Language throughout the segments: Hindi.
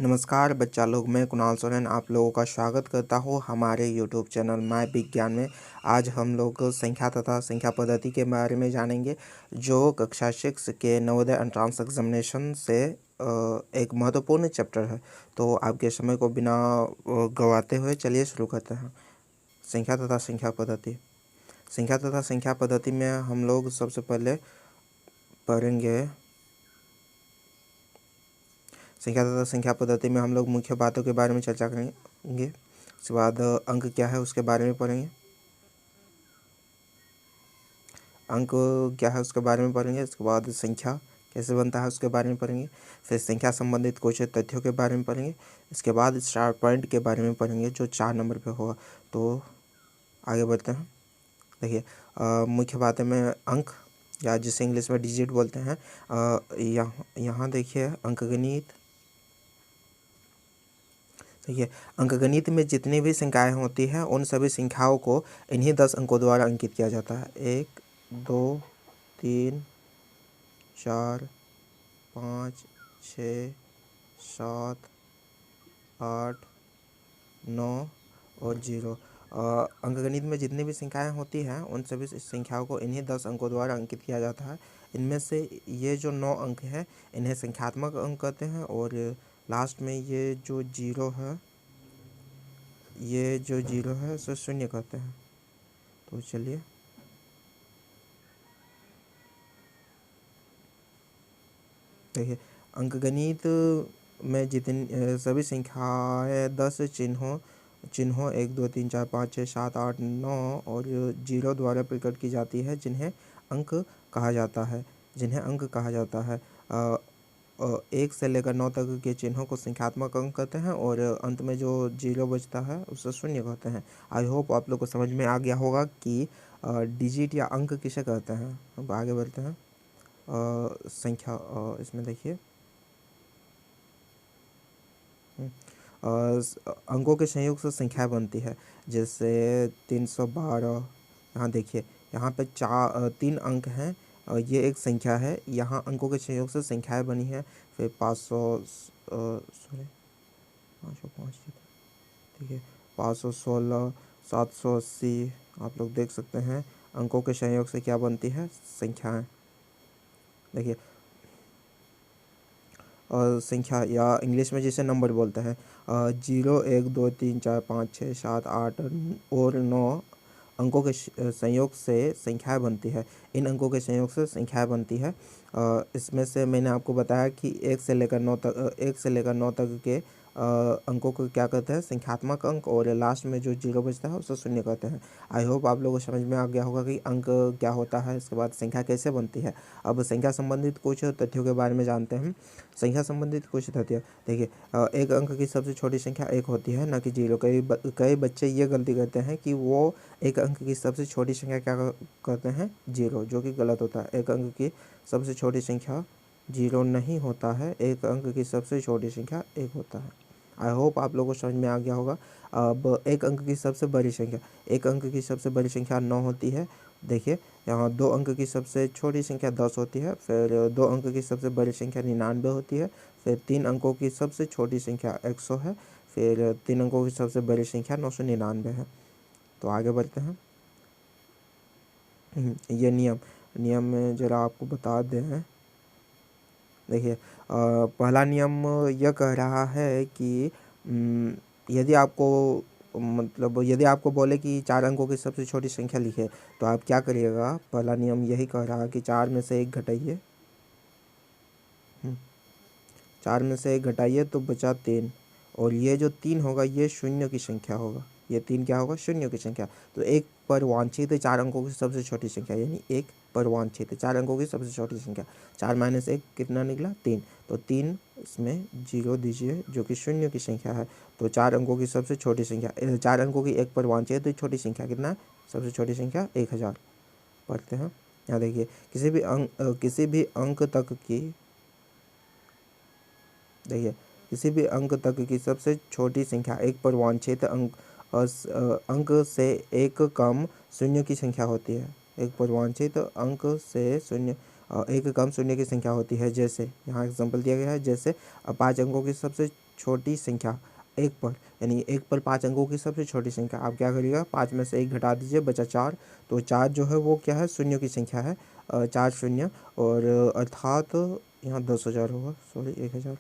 नमस्कार बच्चा लोग, मैं कुणाल सोरेन आप लोगों का स्वागत करता हूँ हमारे यूट्यूब चैनल माय विज्ञान में। आज हम लोग संख्या तथा संख्या पद्धति के बारे में जानेंगे, जो कक्षा 6 के नवोदय एंट्रेंस एग्जामिनेशन से एक महत्वपूर्ण चैप्टर है। तो आपके समय को बिना गवाते हुए चलिए शुरू करते हैं। संख्या तथा संख्या पद्धति। संख्या तथा संख्या पद्धति में हम लोग सबसे पहले पढ़ेंगे। संख्या तथा संख्या पद्धति में हम लोग मुख्य बातों के बारे में चर्चा करेंगे। उसके बाद अंक क्या है उसके बारे में पढ़ेंगे। अंक क्या है उसके बारे में पढ़ेंगे। उसके बाद संख्या कैसे बनता है उसके बारे में पढ़ेंगे। फिर संख्या संबंधित कुछ तथ्यों के बारे में पढ़ेंगे। इसके बाद स्टार पॉइंट के बारे में पढ़ेंगे, जो 4 नंबर पे होगा। तो आगे बढ़ते हैं। देखिए, मुख्य बातें में अंक, या जिसे इंग्लिश में डिजिट बोलते हैं। यहाँ देखिए अंकगणित। देखिए, अंकगणित में जितनी भी संख्याएं होती हैं उन सभी संख्याओं को इन्हीं 10 अंकों द्वारा अंकित किया जाता है। 1, 2, 3, 4, 5, 6, 7, 8, 9 और 0। अंकगणित में जितनी भी संख्याएं होती हैं उन सभी संख्याओं को इन्हीं 10 अंकों द्वारा अंकित किया जाता है। इनमें से ये जो 9 अंक हैं इन्हें संख्यात्मक अंक कहते हैं, और लास्ट में ये जो जीरो है उसे शून्य कहते हैं। तो चलिए, देखिए अंकगणित में जितनी सभी संख्याएं 10 चिन्हों 1, 2, 3, 4, 5, 6, 7, 8, 9 और 0 द्वारा प्रकट की जाती है, जिन्हें अंक कहा जाता है। 1 से लेकर 9 तक के चिन्हों को संख्यात्मक अंक कहते हैं, और अंत में जो 0 बचता है उसे शून्य कहते हैं। आई होप आप लोग को समझ में आ गया होगा कि डिजिट या अंक किसे कहते हैं। अब आगे बढ़ते हैं। संख्या, इसमें देखिए अंकों के संयोग से संख्याएं बनती है। जैसे 312, यहाँ देखिए, यहाँ पे 3 अंक हैं और ये एक संख्या है। यहाँ अंकों के संयोग से संख्याएं बनी है। फिर 505, ठीक है, 516, 780, आप लोग देख सकते हैं अंकों के संयोग से क्या बनती है, संख्याएं। देखिए, संख्या या इंग्लिश में जिसे नंबर बोलते हैं, 0, 1, 2, 3, 4, 5, 6, 7, 8 और 9 अंकों के संयोग से संख्याएं बनती है। इन अंकों के संयोग से संख्याएं बनती है। इसमें से मैंने आपको बताया कि 1 से लेकर 9 तक के अंकों को क्या कहते हैं, संख्यात्मक अंक, और लास्ट में जो 0 बचता है उसे शून्य कहते हैं। आई होप आप लोगों को समझ में आ गया होगा कि अंक क्या होता है, इसके बाद संख्या कैसे बनती है। अब संख्या संबंधित कुछ तथ्यों के बारे में जानते हैं। संख्या संबंधित कुछ तथ्य देखिए, एक अंक की सबसे छोटी संख्या 1 होती है, न कि 0। कई बच्चे ये गलती करते हैं कि वो एक अंक की सबसे छोटी संख्या क्या कहते हैं, 0, जो कि गलत होता है। एक अंक की सबसे छोटी संख्या 0 नहीं होता है। एक अंक की सबसे छोटी संख्या 1 होता है। आई होप आप लोगों को समझ में आ गया होगा। अब एक अंक की सबसे बड़ी संख्या 9 होती है। देखिए, यहाँ 2 अंक की सबसे छोटी संख्या 10 होती है। फिर 2 अंक की सबसे बड़ी संख्या 99 होती है। फिर 3 अंकों की सबसे छोटी संख्या 100 है। फिर 3 अंकों की सबसे बड़ी संख्या 999 है। तो आगे बढ़ते हैं। ये नियम में ज़रा आपको बता दें। देखिए, पहला नियम यह कह रहा है कि यदि आपको बोले कि 4 अंकों की सबसे छोटी संख्या लिखे, तो आप क्या करिएगा। पहला नियम यही कह रहा है कि 4 में से 1 घटाइए। 4 में से 1 घटाइए तो बचा 3, और ये जो 3 होगा ये शून्य की संख्या होगा। ये 3 क्या होगा, शून्य की संख्या। तो 1 पर वांछित 4 अंकों की सबसे छोटी संख्या, यानी 1 पर वांछित 4 अंकों की सबसे छोटी संख्या। 4 माइनस 1 कितना निकला, 3। तो 3 इसमें 0 दीजिए, जो कि शून्य की संख्या है। तो 4 अंकों की सबसे छोटी संख्या, 4 अंकों की 1 पर वांछित तो छोटी संख्या कितना है, सबसे छोटी संख्या 1000। पढ़ते हैं। यहाँ देखिए, किसी भी अंक तक की सबसे छोटी संख्या 1 पर वांछित अंक से 1 कम शून्य की संख्या होती है। 1 पर वांछित अंक से 1 कम शून्य की संख्या होती है। जैसे यहाँ एग्जांपल दिया गया है, जैसे 5 अंकों की सबसे छोटी संख्या एक पर, यानी एक पर 5 अंकों की सबसे छोटी संख्या, आप क्या करिएगा 5 में से 1 घटा दीजिए, बचा 4। तो 4 जो है वो क्या है, शून्यों की संख्या है, 4 शून्य, और अर्थात यहाँ 10,000 होगा, सॉरी 1,000,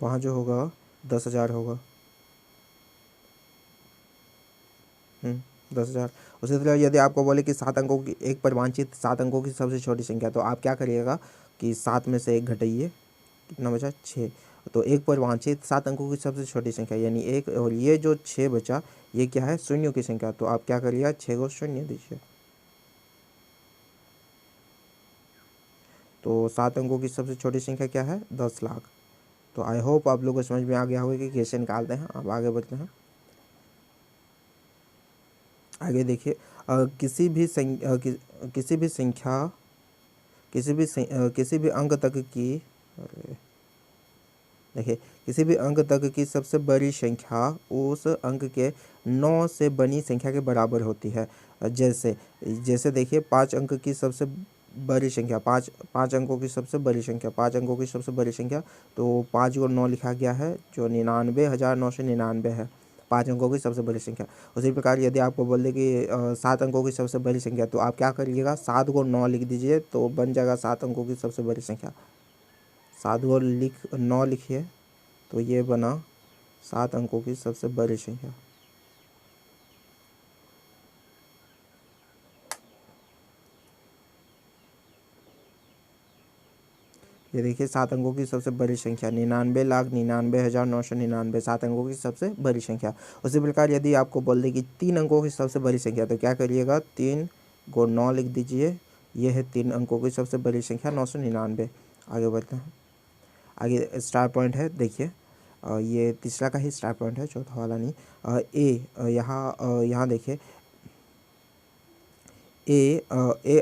वहाँ जो होगा 10,000 होगा। 10,000। उसी तरह यदि आपको बोले कि 7 अंकों की एक पर वांछित 7 अंकों की सबसे छोटी संख्या, तो आप क्या करिएगा कि 7 में से 1 घटाइए, कितना बचा 6। तो एक पर वांछित 7 अंकों की सबसे छोटी संख्या यानी 1, और ये जो 6 बचा ये क्या है, शून्यों की संख्या, तो आप क्या करिएगा 6 को शून्य दीजिए। तो 7 अंकों की सबसे छोटी संख्या क्या है, 10 लाख। तो आई होप आप लोगों को समझ में आ गया होगा कि कैसे निकालते हैं। अब आगे बढ़ते हैं। आगे देखिए, किसी भी संख्या, किसी भी अंक तक की, अरे देखिए, किसी भी अंक तक की सबसे बड़ी संख्या उस अंक के 9 से बनी संख्या के बराबर होती है। जैसे जैसे देखिए 5 अंक की सबसे बड़ी संख्या, पाँच अंकों की सबसे बड़ी संख्या, 5 अंकों की सबसे बड़ी संख्या, तो 5 को 9 लिखा गया है जो 99,999 है, 5 अंकों की सबसे बड़ी संख्या। उसी प्रकार यदि आपको बोल दे कि 7 अंकों की सबसे बड़ी संख्या, तो आप क्या करिएगा 7 को 9 लिख दीजिए, तो बन जाएगा 7 अंकों की सबसे बड़ी संख्या। 7 को 9 लिखिए, तो ये बना 7 अंकों की सबसे बड़ी संख्या। ये देखिए 7 अंकों की सबसे बड़ी संख्या 99,99,999, 7 अंकों की सबसे बड़ी संख्या। उसी प्रकार यदि आपको बोल दे कि 3 अंकों की सबसे बड़ी संख्या, तो क्या करिएगा 3 को 9 लिख दीजिए, ये है 3 अंकों की सबसे बड़ी संख्या 999। आगे बढ़ते हैं। आगे स्टार पॉइंट है, देखिए ये तीसरा का ही स्टार पॉइंट है, चौथा वाला नहीं। यहाँ देखिए ए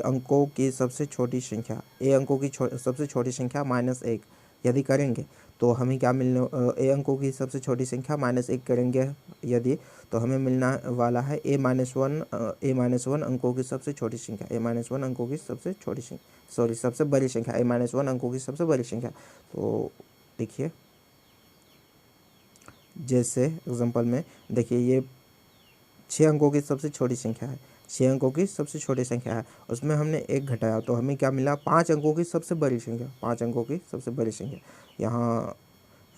अंकों की सबसे छोटी संख्या, ए अंकों की सबसे छोटी संख्या -1 यदि करेंगे तो हमें क्या मिलने, ए अंकों की सबसे छोटी संख्या -1 करेंगे यदि, तो हमें मिलना वाला है ए-1 अंकों की सबसे छोटी संख्या, ए-1 अंकों की सबसे छोटी संख्या, सॉरी सबसे बड़ी संख्या, ए-1 अंकों की सबसे बड़ी संख्या। तो देखिए जैसे एग्जांपल में देखिए ये 6 अंकों की सबसे छोटी संख्या है, 6 अंकों की सबसे छोटी संख्या है, उसमें हमने 1 घटाया तो हमें क्या मिला 5 अंकों की सबसे बड़ी संख्या, 5 अंकों की सबसे बड़ी संख्या। यहाँ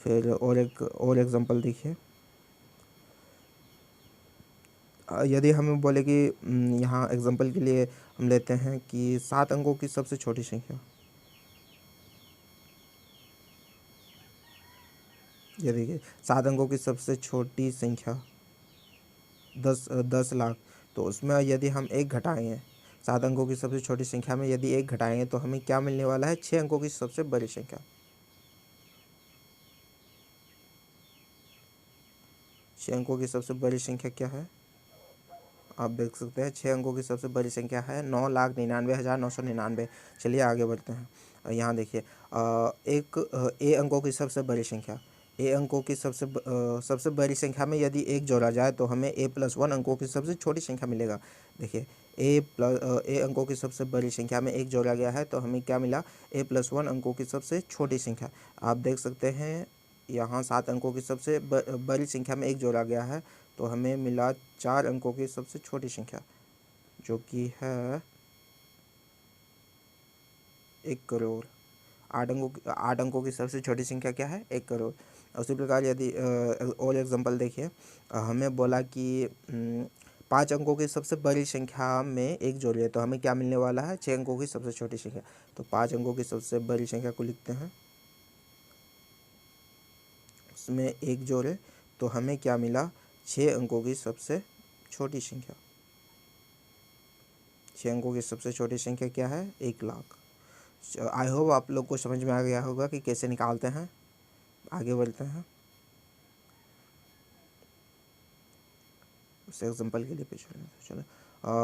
फिर और एग्जांपल देखिए, यदि हमें बोले कि यहाँ एग्जांपल के लिए हम लेते हैं कि 7 अंकों की सबसे छोटी संख्या, ये देखिए 7 अंकों की सबसे छोटी संख्या 10 लाख। तो उसमें यदि हम 1 घटाएंगे, 7 अंकों की सबसे छोटी संख्या में यदि 1 घटाएंगे तो हमें क्या मिलने वाला है, 6 अंकों की सबसे बड़ी संख्या। 6 अंकों की सबसे बड़ी संख्या क्या है, आप देख सकते हैं 6 अंकों की सबसे बड़ी संख्या है 9,99,999। चलिए आगे बढ़ते हैं। यहाँ देखिए ए अंकों की सबसे बड़ी संख्या, ए अंकों की सबसे बड़ी संख्या में यदि 1 जोड़ा जाए तो हमें a+1 अंकों की सबसे छोटी संख्या मिलेगा। देखिए ए अंकों की सबसे बड़ी संख्या में 1 जोड़ा गया है तो हमें क्या मिला, a+1 अंकों की सबसे छोटी संख्या। आप देख सकते हैं यहाँ 7 अंकों की सबसे बड़ी संख्या में 1 जोड़ा गया है तो हमें मिला 4 अंकों की सबसे छोटी संख्या, जो कि है 1 करोड़। 8 अंकों की सबसे छोटी संख्या क्या है, 1 करोड़। उसी प्रकार यदि और एग्जांपल देखिए, हमें बोला कि 5 अंकों की सबसे बड़ी संख्या में 1 जोड़िए तो हमें क्या मिलने वाला है, 6 अंकों की सबसे छोटी संख्या। तो 5 अंकों की सबसे बड़ी संख्या को लिखते हैं, उसमें 1 जोड़े तो हमें क्या मिला, 6 अंकों की सबसे छोटी संख्या। 6 अंकों की सबसे छोटी संख्या क्या है, 1 लाख। आई होप आप लोग को समझ में आ गया होगा कि कैसे निकालते हैं। आगे बढ़ते हैं, उस एग्जाम्पल के लिए चलो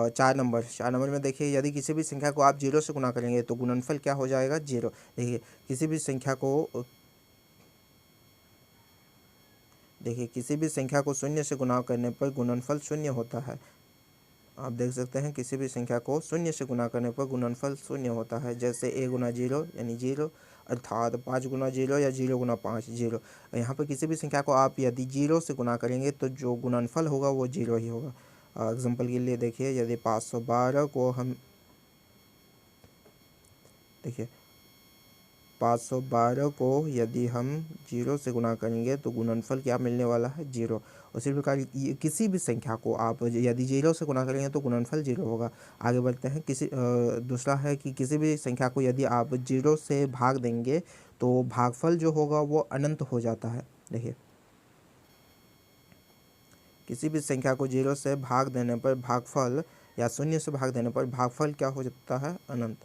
4 नंबर में देखिए, यदि किसी भी संख्या को आप 0 से गुना करेंगे तो गुणनफल क्या हो जाएगा, 0। देखिए किसी भी संख्या को 0 से गुना करने पर गुणनफल 0 होता है। आप देख सकते हैं किसी भी संख्या को 0 से गुना करने पर गुणनफल 0 होता है। जैसे a गुना 0 यानी 0, अर्थात 5 गुना 0 या 0 गुना 5 0। यहाँ पर किसी भी संख्या को आप यदि 0 से गुना करेंगे तो जो गुणनफल होगा वो 0 ही होगा। एग्जाम्पल के लिए देखिए, यदि 512 को हम देखिए 512 को यदि हम 0 से गुना करेंगे तो गुणनफल क्या मिलने वाला है? 0। उसी प्रकार किसी भी संख्या को आप यदि 0 से गुना करेंगे तो गुणनफल 0 होगा। आगे बढ़ते हैं। दूसरा है कि किसी भी संख्या को यदि आप 0 से भाग देंगे तो भागफल जो होगा वो अनंत हो जाता है। देखिए, किसी भी संख्या को 0 से भाग देने पर भागफल या शून्य से भाग देने पर भागफल क्या हो जाता है? अनंत।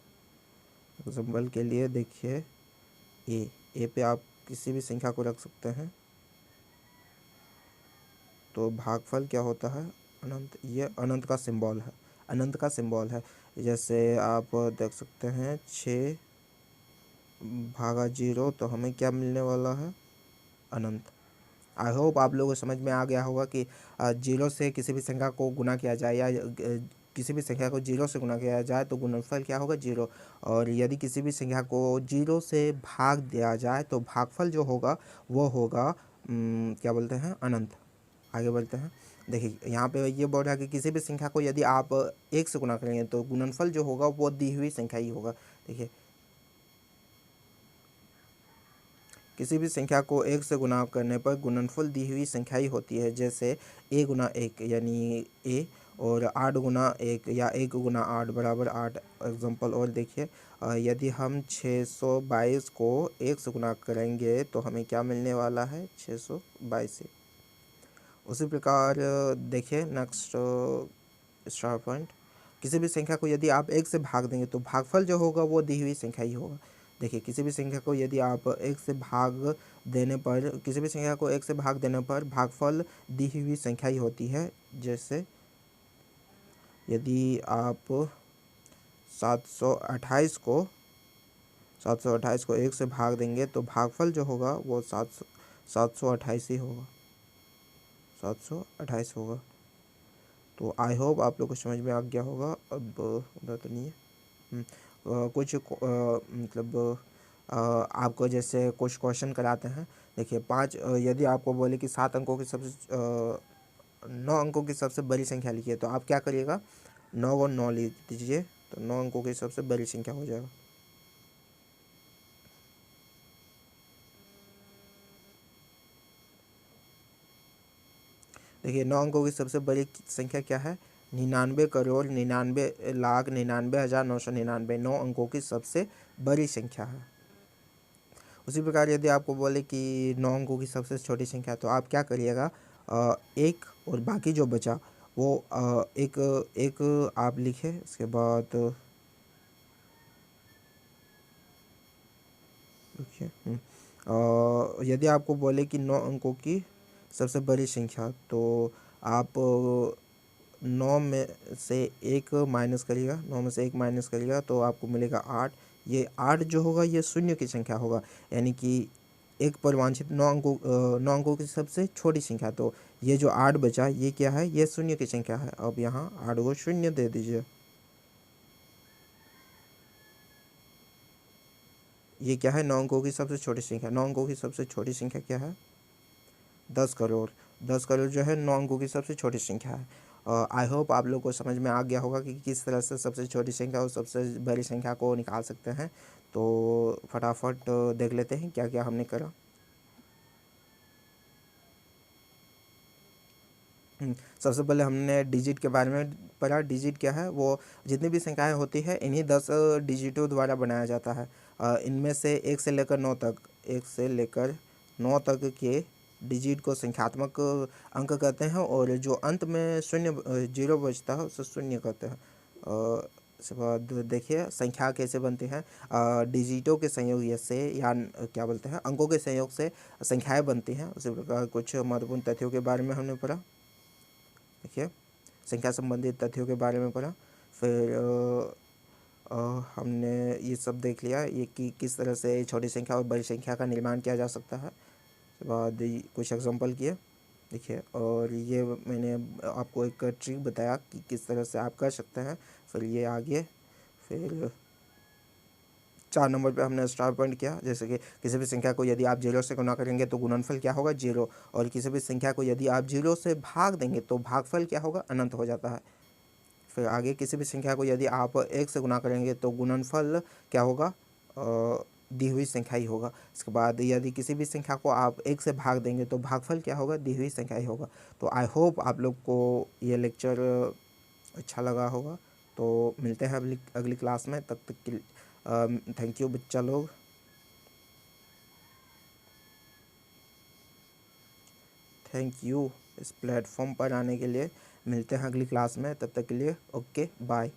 एग्जाम्पल के लिए देखिए, ए पे आप किसी भी संख्या को रख सकते हैं तो भागफल क्या होता है? अनंत। ये अनंत का सिंबल है, अनंत का सिंबल है। जैसे आप देख सकते हैं 6 भागा 0 तो हमें क्या मिलने वाला है? अनंत। आई होप आप लोगों को समझ में आ गया होगा कि 0 से किसी भी संख्या को गुना किया जाए या किसी भी संख्या को 0 से गुना किया जाए तो गुणनफल क्या होगा? 0। और यदि किसी भी संख्या को 0 से भाग दिया जाए तो भागफल जो होगा वो होगा क्या बोलते हैं? अनंत। आगे बढ़ते हैं। देखिए, यहाँ पे ये बोल रहा है कि किसी भी संख्या को यदि आप 1 से गुना करेंगे तो गुणनफल जो होगा वो दी हुई संख्या ही होगा। देखिए, किसी भी संख्या को 1 से गुना करने पर गुणनफल दी हुई संख्या ही होती है। जैसे a गुना 1 यानी a, और 8 गुना 1 या 1 गुना 8 बराबर 8। एग्जाम्पल और देखिए, यदि हम 622 को 1 से गुना करेंगे तो हमें क्या मिलने वाला है? 622 से। उसी प्रकार देखिए नेक्स्ट स्टार पॉइंट, किसी भी संख्या को यदि आप 1 से भाग देंगे तो भागफल जो होगा वो दी हुई संख्या ही होगा। देखिए, किसी भी संख्या को यदि आप 1 से भाग देने पर किसी भी संख्या को 1 से भाग देने पर भागफल दी हुई संख्या ही होती है। जैसे यदि आप 728 को 1 से भाग देंगे तो भागफल जो होगा वो 728 ही होगा, 728 होगा। तो आई होप आप लोग को समझ में आ गया होगा। अब उधर तो नहीं है। कुछ मतलब आपको जैसे कुछ क्वेश्चन कराते हैं। देखिए, यदि आपको बोले कि 7 अंकों की सबसे 9 अंकों की सबसे बड़ी संख्या लिखिए तो आप क्या करिएगा? 9 और 9 लिख दीजिए तो 9 अंकों की सबसे बड़ी संख्या हो जाएगा। देखिए, 9 अंकों की सबसे बड़ी संख्या क्या है? 99,99,99,999। 9 अंकों की सबसे बड़ी संख्या है। उसी प्रकार यदि आपको बोले कि 9 अंकों की सबसे छोटी संख्या तो आप क्या करिएगा? एक और बाकी जो बचा वो एक एक आप लिखे। इसके बाद देखिए, यदि आपको बोले कि 9 अंकों की सबसे बड़ी संख्या तो आप 9 में से 1 माइनस करिएगा, 9 में से 1 माइनस करिएगा तो आपको मिलेगा 8। ये 8 जो होगा ये शून्य की संख्या होगा, यानी कि एक परिवांछित 9 अंकों की सबसे छोटी संख्या। तो ये जो 8 बचा ये क्या है? ये शून्य की संख्या है। अब यहाँ 8 को शून्य दे दीजिए। ये क्या है? 9 अंकों की सबसे छोटी संख्या। 9 अंकों की सबसे छोटी संख्या क्या है? 10 करोड़। 10 करोड़ जो है 9 अंकों की सबसे छोटी संख्या है। आई होप आप लोग को समझ में आ गया होगा कि किस तरह से सबसे छोटी संख्या और सबसे बड़ी संख्या को निकाल सकते हैं। तो फटाफट देख लेते हैं क्या क्या हमने करा। सबसे पहले हमने डिजिट के बारे में पढ़ा। डिजिट क्या है? वो जितनी भी संख्याएं होती है इन्हीं 10 डिजिटों द्वारा बनाया जाता है। इनमें से 1 से लेकर 9 तक 1 से लेकर 9 तक के डिजिट को संख्यात्मक अंक कहते हैं, और जो अंत में शून्य 0 बचता है उसे शून्य कहते हैं। इसके बाद देखिए संख्या कैसे बनती हैं। डिजिटों के संयोग से या क्या बोलते हैं अंकों के संयोग से संख्याएं बनती हैं। उसी प्रकार कुछ महत्वपूर्ण तथ्यों के बारे में हमने पढ़ा। देखिए, संख्या संबंधित तथ्यों के बारे में पढ़ा। फिर हमने ये सब देख लिया ये कि किस तरह से छोटी संख्या और बड़ी संख्या का निर्माण किया जा सकता है। उसके बाद कुछ एग्जांपल किए। देखिए, और ये मैंने आपको एक ट्रिक बताया कि किस तरह से आप कर सकते हैं। फिर ये आगे फिर 4 नंबर पे हमने स्टार पॉइंट किया, जैसे कि किसी भी संख्या को यदि आप 0 से गुना करेंगे तो गुणनफल क्या होगा 0, और किसी भी संख्या को यदि आप 0 से भाग देंगे तो भागफल क्या होगा अनंत हो जाता है। फिर आगे किसी भी संख्या को यदि आप 1 से गुना करेंगे तो गुणनफल क्या होगा दी हुई संख्या ही होगा। इसके बाद यदि किसी भी संख्या को आप 1 से भाग देंगे तो भागफल क्या होगा दी हुई संख्या ही होगा। तो आई होप आप लोग को ये लेक्चर अच्छा लगा होगा। तो मिलते हैं अगली अगली क्लास में, तब तक के थैंक यू बच्चा लोग, थैंक यू इस प्लेटफॉर्म पर आने के लिए। मिलते हैं अगली क्लास में, तब तक के लिए ओके बाय।